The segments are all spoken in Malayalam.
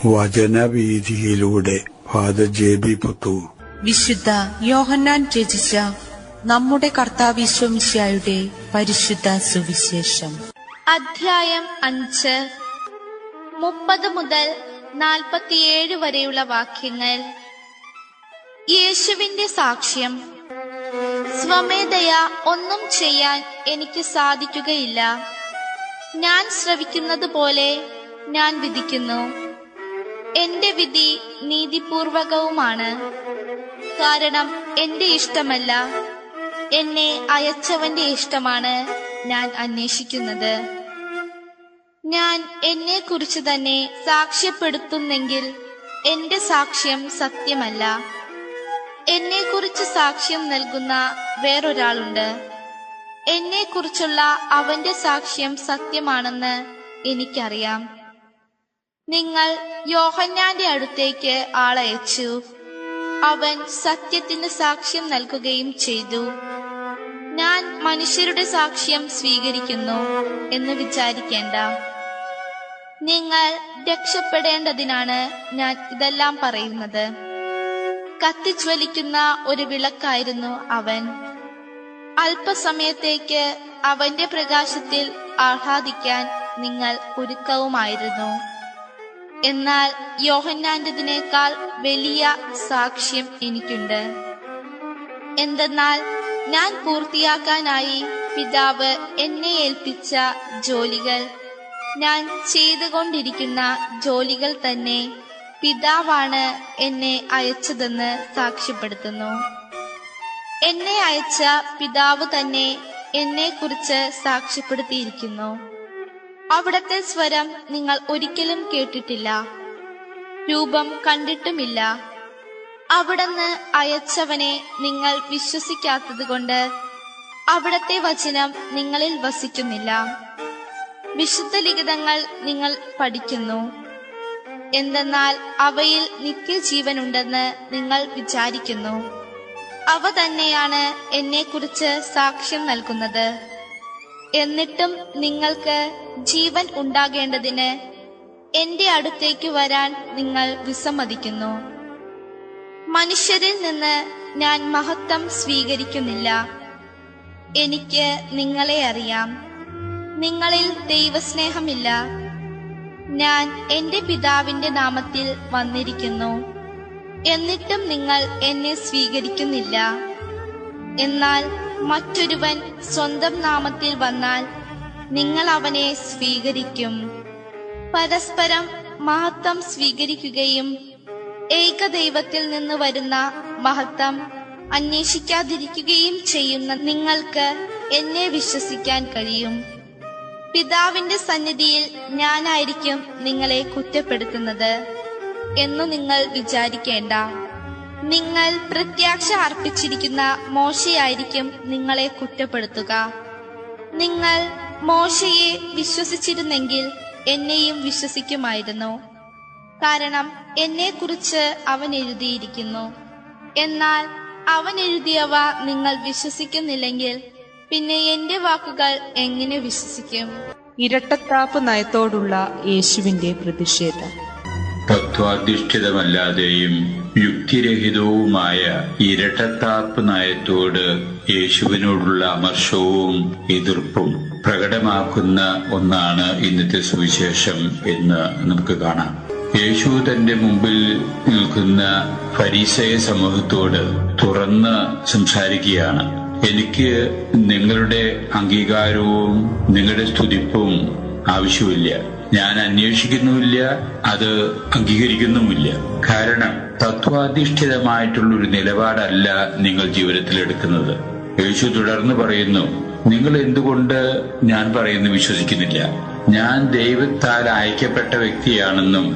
വചനവീഥിയിലൂടെ ഫാദർ ജെ.ബി. പുത്തൂർ. വിശുദ്ധ യോഹന്നാൻ രചിച്ച നമ്മുടെ കർത്താവ് ഈശോമിശിഹായുടെ പരിശുദ്ധ സുവിശേഷം. അധ്യായം 5 30 മുതൽ 47 വരെയുള്ള വാക്യങ്ങൾ. യേശുവിന്റെ സാക്ഷ്യം. സ്വമേധയാ ഒന്നും ചെയ്യാൻ എനിക്ക് സാധിക്കുകയില്ല. ഞാൻ ശ്രവിക്കുന്നത് പോലെ ഞാൻ വിധിക്കുന്നു. എന്റെ വിധി നീതിപൂർവകവുമാണ്. കാരണം എന്റെ ഇഷ്ടമല്ല, എന്നെ അയച്ചവന്റെ ഇഷ്ടമാണ് ഞാൻ അന്വേഷിക്കുന്നത്. ഞാൻ എന്നെ കുറിച്ച് തന്നെ സാക്ഷ്യപ്പെടുത്തുന്നെങ്കിൽ എന്റെ സാക്ഷ്യം സത്യമല്ല. എന്നെ കുറിച്ച് സാക്ഷ്യം നൽകുന്ന വേറൊരാളുണ്ട്. എന്നെ കുറിച്ചുള്ള അവന്റെ സാക്ഷ്യം സത്യമാണെന്ന് എനിക്കറിയാം. നിങ്ങൾ യോഹന്നാന്റെ അടുത്തേക്ക് ആളയച്ചു. അവൻ സത്യത്തിന് സാക്ഷ്യം നൽകുകയും ചെയ്തു. ഞാൻ മനുഷ്യരുടെ സാക്ഷ്യം സ്വീകരിക്കുന്നു എന്ന് വിചാരിക്കേണ്ട. നിങ്ങൾ രക്ഷപ്പെടേണ്ടതിനാണ് ഞാൻ ഇതെല്ലാം പറയുന്നത്. കത്തിജ്വലിക്കുന്ന ഒരു വിളക്കായിരുന്നു അവൻ. അല്പസമയത്തേക്ക് അവന്റെ പ്രകാശത്തിൽ ആഹ്ലാദിക്കാൻ നിങ്ങൾ ഒരുക്കവുമായിരുന്നു. എന്നാൽ യോഹന്നാന്റേതിനേക്കാൾ വലിയ സാക്ഷ്യം എനിക്കുണ്ട്. എന്തെന്നാൽ ഞാൻ പൂർത്തിയാക്കാനായി പിതാവ് എന്നെ ഏൽപ്പിച്ച ജോലികൾ, ഞാൻ ചെയ്തുകൊണ്ടിരിക്കുന്ന ജോലികൾ തന്നെ പിതാവാണ് എന്നെ അയച്ചതെന്ന് സാക്ഷ്യപ്പെടുത്തുന്നു. എന്നെ അയച്ച പിതാവ് തന്നെ എന്നെ കുറിച്ച് സാക്ഷ്യപ്പെടുത്തിയിരിക്കുന്നു. അവിടത്തെ സ്വരം നിങ്ങൾ ഒരിക്കലും കേട്ടിട്ടില്ല, രൂപം കണ്ടിട്ടുമില്ല. അവിടുന്ന് അയച്ചവനെ നിങ്ങൾ വിശ്വസിക്കാത്തതുകൊണ്ട് അവിടത്തെ വചനം നിങ്ങളിൽ വസിക്കുന്നില്ല. വിശുദ്ധ ലിഖിതങ്ങൾ നിങ്ങൾ പഠിക്കുന്നു. എന്തെന്നാൽ അവയിൽ നിത്യജീവനുണ്ടെന്ന് നിങ്ങൾ വിചാരിക്കുന്നു. അവ തന്നെയാണ് എന്നെക്കുറിച്ച് സാക്ഷ്യം നൽകുന്നത്. എന്നിട്ടും നിങ്ങൾക്ക് ജീവൻ ഉണ്ടാകേണ്ടതിന് എന്റെ അടുത്തേക്ക് വരാൻ നിങ്ങൾ വിസമ്മതിക്കുന്നു. മനുഷ്യരിൽ നിന്ന് ഞാൻ മഹത്വം സ്വീകരിക്കുന്നില്ല. എനിക്ക് നിങ്ങളെ അറിയാം. നിങ്ങളിൽ ദൈവസ്നേഹമില്ല. ഞാൻ എന്റെ പിതാവിന്റെ നാമത്തിൽ വന്നിരിക്കുന്നു, എന്നിട്ടും നിങ്ങൾ എന്നെ സ്വീകരിക്കുന്നില്ല. എന്നാൽ മറ്റൊരുവൻ സ്വന്തം നാമത്തിൽ വന്നാൽ നിങ്ങൾ അവനെ സ്വീകരിക്കും. പരസ്പരം മഹത്വം സ്വീകരിക്കുകയും ഏകദൈവത്തിൽ നിന്ന് വരുന്ന മഹത്വം അന്വേഷിക്കാതിരിക്കുകയും ചെയ്യുന്ന നിങ്ങൾക്ക് എന്നെ വിശ്വസിക്കാൻ കഴിയും. പിതാവിന്റെ സന്നിധിയിൽ ഞാനായിരിക്കും നിങ്ങളെ കുറ്റപ്പെടുത്തുന്നത് എന്നു നിങ്ങൾ വിചാരിക്കേണ്ട. നിങ്ങൾ പ്രത്യാശ അർപ്പിച്ചിരിക്കുന്ന മോശയായിരിക്കും നിങ്ങളെ കുറ്റപ്പെടുത്തുക. നിങ്ങൾ മോശയെ വിശ്വസിച്ചിരുന്നെങ്കിൽ എന്നെയും വിശ്വസിക്കുമായിരുന്നു. കാരണം എന്നെക്കുറിച്ച് അവൻ എഴുതിയിരിക്കുന്നു. എന്നാൽ അവൻ എഴുതിയവ നിങ്ങൾ വിശ്വസിക്കുന്നില്ലെങ്കിൽ പിന്നെ എന്റെ വാക്കുകൾ എങ്ങനെ വിശ്വസിക്കും? ഇരട്ടത്താപ്പ് നയത്തോടുള്ള യേശുവിന്റെ പ്രതിഷേധം. തത്വാധിഷ്ഠിതമല്ലാതെയും യുക്തിരഹിതവുമായ ഇരട്ടത്താപ്പ് നയത്തോട് യേശുവിനോടുള്ള അമർഷവും എതിർപ്പും പ്രകടമാക്കുന്ന ഒന്നാണ് ഇന്നത്തെ സുവിശേഷം എന്ന് നമുക്ക് കാണാം. യേശു തന്റെ മുമ്പിൽ നിൽക്കുന്ന ഫരീസയ സമൂഹത്തോട് തുറന്ന് സംസാരിക്കുകയാണ്. എനിക്ക് നിങ്ങളുടെ അംഗീകാരവും നിങ്ങളുടെ സ്തുതിപ്പും ആവശ്യമില്ല. ഞാൻ അന്വേഷിക്കുന്നുമില്ല, അത് അംഗീകരിക്കുന്നുമില്ല. കാരണം തത്വാധിഷ്ഠിതമായിട്ടുള്ളൊരു നിലപാടല്ല നിങ്ങൾ ജീവിതത്തിൽ എടുക്കുന്നത്. യേശു തുടർന്ന് പറയുന്നു, നിങ്ങൾ എന്തുകൊണ്ട് ഞാൻ പറയുന്നു വിശ്വസിക്കുന്നില്ല? ഞാൻ ദൈവത്താൽ അയക്കപ്പെട്ട വ്യക്തിയാണെന്നും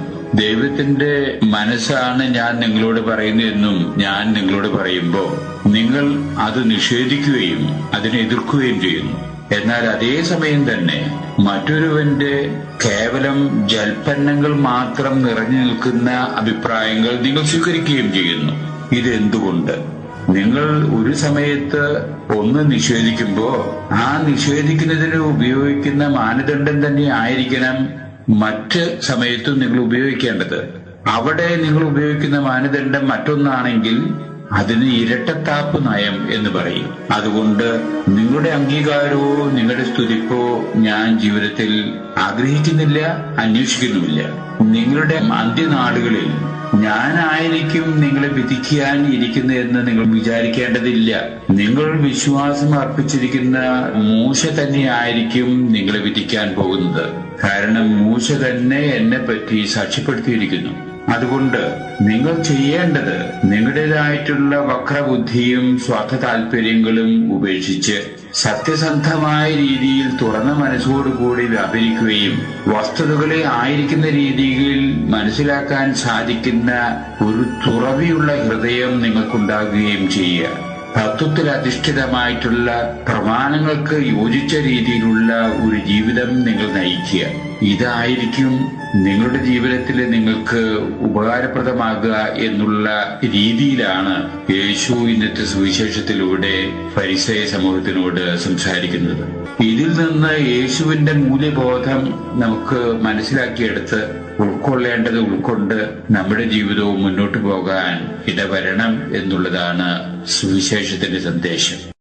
ദൈവത്തിന്റെ മനസ്സാണ് ഞാൻ നിങ്ങളോട് പറയുന്നതെന്നും ഞാൻ നിങ്ങളോട് പറയുമ്പോൾ നിങ്ങൾ അത് നിഷേധിക്കുകയും അതിനെ എതിർക്കുകയും ചെയ്യുന്നു. എന്നാൽ അതേസമയം തന്നെ മറ്റൊരുവന്റെ കേവലം ജൽപ്പന്നങ്ങൾ മാത്രം നിറഞ്ഞു നിൽക്കുന്ന അഭിപ്രായങ്ങൾ നിങ്ങൾ സ്വീകരിക്കുകയും ചെയ്യുന്നു. ഇതെന്തുകൊണ്ട്? നിങ്ങൾ ഒരു സമയത്ത് ഒന്ന് നിഷേധിക്കുമ്പോ ആ നിഷേധിക്കുന്നതിന് ഉപയോഗിക്കുന്ന മാനദണ്ഡം തന്നെ ആയിരിക്കണം മറ്റ് സമയത്തും നിങ്ങൾ ഉപയോഗിക്കേണ്ടത്. അവിടെ നിങ്ങൾ ഉപയോഗിക്കുന്ന മാനദണ്ഡം മറ്റൊന്നാണെങ്കിൽ അതിന് ഇരട്ടത്താപ്പ് നയം എന്ന് പറയും. അതുകൊണ്ട് നിങ്ങളുടെ അംഗീകാരമോ നിങ്ങളുടെ സ്തുതിപ്പോ ഞാൻ ജീവിതത്തിൽ ആഗ്രഹിക്കുന്നില്ല, അന്വേഷിക്കുന്നുമില്ല. നിങ്ങളുടെ അന്ത്യനാളുകളിൽ ഞാനായിരിക്കും നിങ്ങളെ വിധിക്കാൻ ഇരിക്കുന്നതെന്ന് നിങ്ങൾ വിചാരിക്കേണ്ടതില്ല. നിങ്ങൾ വിശ്വാസം അർപ്പിച്ചിരിക്കുന്ന മൂശ തന്നെയായിരിക്കും നിങ്ങളെ വിധിക്കാൻ പോകുന്നത്. കാരണം മൂശ തന്നെ എന്നെ പറ്റി സാക്ഷ്യപ്പെടുത്തിയിരിക്കുന്നു. അതുകൊണ്ട് നിങ്ങൾ ചെയ്യേണ്ടത് നിങ്ങളുടേതായിട്ടുള്ള വക്രബുദ്ധിയും സ്വാർത്ഥ താല്പര്യങ്ങളും ഉപേക്ഷിച്ച് സത്യസന്ധമായ രീതിയിൽ തുറന്ന മനസ്സോടുകൂടി വ്യാപരിക്കുകയും വസ്തുതകളെ ആയിരിക്കുന്ന രീതിയിൽ മനസ്സിലാക്കാൻ സാധിക്കുന്ന ഒരു തുറവിയുള്ള ഹൃദയം നിങ്ങൾക്കുണ്ടാകുകയും ചെയ്യുക. തത്വത്തിൽ അധിഷ്ഠിതമായിട്ടുള്ള പ്രമാണങ്ങൾക്ക് യോജിച്ച രീതിയിലുള്ള ഒരു ജീവിതം നിങ്ങൾ നയിക്കുക. ഇതായിരിക്കും നിങ്ങളുടെ ജീവിതത്തിൽ നിങ്ങൾക്ക് ഉപകാരപ്രദമാകുക എന്നുള്ള രീതിയിലാണ് യേശു ഇന്നത്തെ സുവിശേഷത്തിലൂടെ ഫരിസേയ സമൂഹത്തിനോട് സംസാരിക്കുന്നത്. ഇതിൽ നിന്ന് യേശുവിന്റെ മൂല്യബോധം നമുക്ക് മനസ്സിലാക്കിയെടുത്ത് ഉൾക്കൊള്ളേണ്ടത് ഉൾക്കൊണ്ട് നമ്മുടെ ജീവിതവും മുന്നോട്ടു പോകാൻ ഇടവരണം എന്നുള്ളതാണ് സുവിശേഷത്തിന്റെ സന്ദേശം.